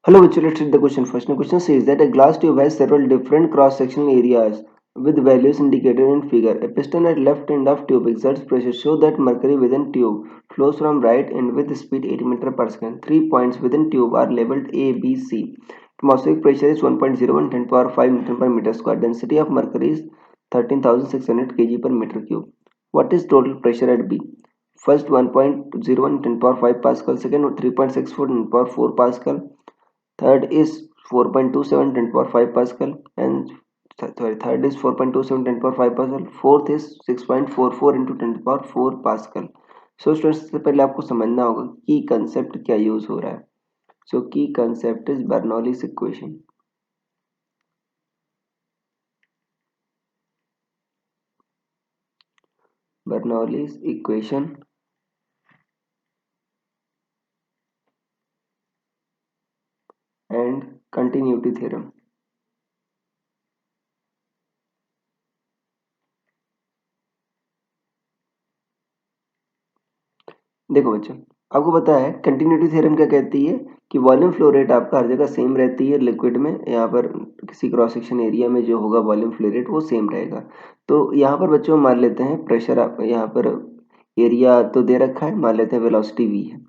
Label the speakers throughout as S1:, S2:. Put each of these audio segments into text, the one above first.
S1: Hello, which let's read the question first. The question says that a glass tube has several different cross-sectional areas with values indicated in figure. A piston at left end of tube exerts pressure so that mercury within tube flows from right end with speed 80 meter per second. 3 points within tube are labeled A, B, C. Atmospheric pressure is 1.01 10 power 5 Newton per meter square. Density of mercury is 13,600 kg per meter cube. What is total pressure at B? First 1.01 10 power 5 Pascal. Second 3.64 10 power 4 Pascal. Third is 4.27 10 power 5 Pascal, and third is 4.27 10 power 5 Pascal. Fourth is 6.44 into 10 power 4 Pascal. So students, सबसे पहले आपको समझना होगा की concept क्या use हो रहा है. सो की concept is Bernoulli's equation. Bernoulli's equation and continuity theorem. देखो बच्चों, आपको पता है कंटिन्यूटी थ्योरम क्या कहती है कि वॉल्यूम फ्लो रेट आपका हर जगह सेम रहती है. लिक्विड में यहाँ पर किसी क्रॉस सेक्शन एरिया में जो होगा वॉल्यूम फ्लो रेट वो सेम रहेगा. तो यहाँ पर बच्चों मान लेते हैं प्रेशर, आप यहाँ पर एरिया तो दे रखा है, मान लेते हैं वेलोसिटी v है.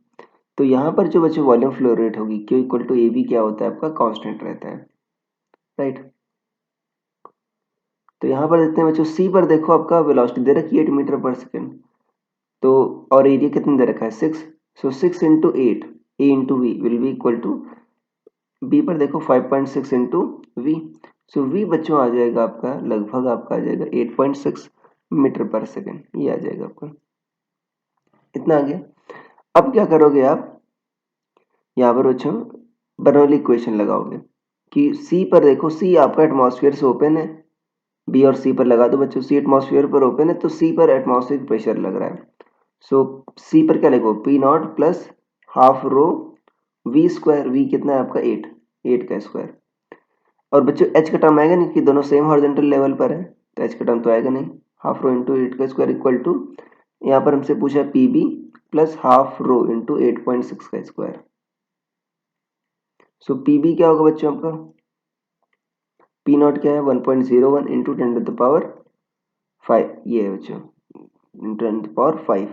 S1: तो यहाँ पर जो बच्चों वॉल्यूम फ्लो रेट होगी Q equal to A B क्या होता है आपका कांस्टेंट रहता है, राइट. तो यहाँ पर देखते हैं बच्चों C पर देखो आपका वेलोसिटी दे रखी है 8 मीटर पर सेकेंड. तो और एरिया कितना दे रखा है 6. So 6 into 8 A into V will be equal to B पर देखो 5.6 इंटू वी. सो वी बच्चों आ जाएगा आपका लगभग आपका आ जाएगा 8.6 मीटर पर सेकेंड. ये आ जाएगा आपका, इतना आ गया. अब क्या करोगे आप, यहाँ पर बच्चों बर्नौली इक्वेशन लगाओगे कि सी पर देखो, सी आपका एटमॉस्फेयर से ओपन है. बी और सी पर लगा दो बच्चों. सी एटमॉस्फेयर पर ओपन है तो सी पर एटमॉस्फेरिक प्रेशर लग रहा है. सो सी पर क्या लिखो, P naught plus half rho V square. V कितना है आपका 8 का स्क्वायर. और बच्चों एच का टर्म आएगा नहीं कि दोनों सेम हॉरिजॉन्टल लेवल पर है, तो एच का टर्म तो आएगा नहीं. हाफ रो इंटू 8 का स्क्वायर इक्वल टू, यहाँ पर हमसे पूछा P B plus half rho into 8.6 का स्क्वायर. सो पी बी क्या होगा बच्चों आपका, पी नॉट क्या है 1.01 इंटू 10 टू द पावर 5. ये है बच्चों इंटू 10 टू द पावर 5.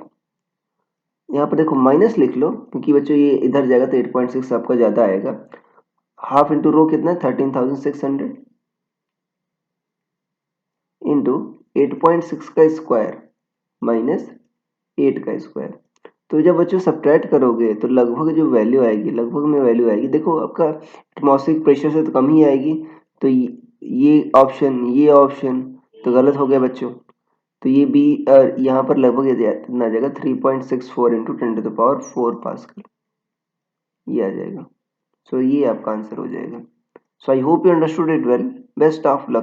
S1: यहाँ पर देखो माइनस लिख लो क्योंकि बच्चों ये इधर जाएगा तो 8.6 आपका ज्यादा आएगा. हाफ इंटू रो कितना है 13,600 इंटू 8.6 का स्क्वायर माइनस 8 का स्क्वायर. तो जब बच्चों सब्ट्रैक्ट करोगे तो लगभग जो वैल्यू आएगी, लगभग में वैल्यू आएगी, देखो आपका एटमॉस्फेरिक प्रेशर से तो कम ही आएगी. तो ये ऑप्शन तो गलत हो गया बच्चों. तो ये बी यहाँ पर लगभग इतना आ जाएगा 3.64 into 10 to the power 4 pascal. ये आ जाएगा. सो ये आपका आंसर हो जाएगा. So I hope you understood it well. Best of luck.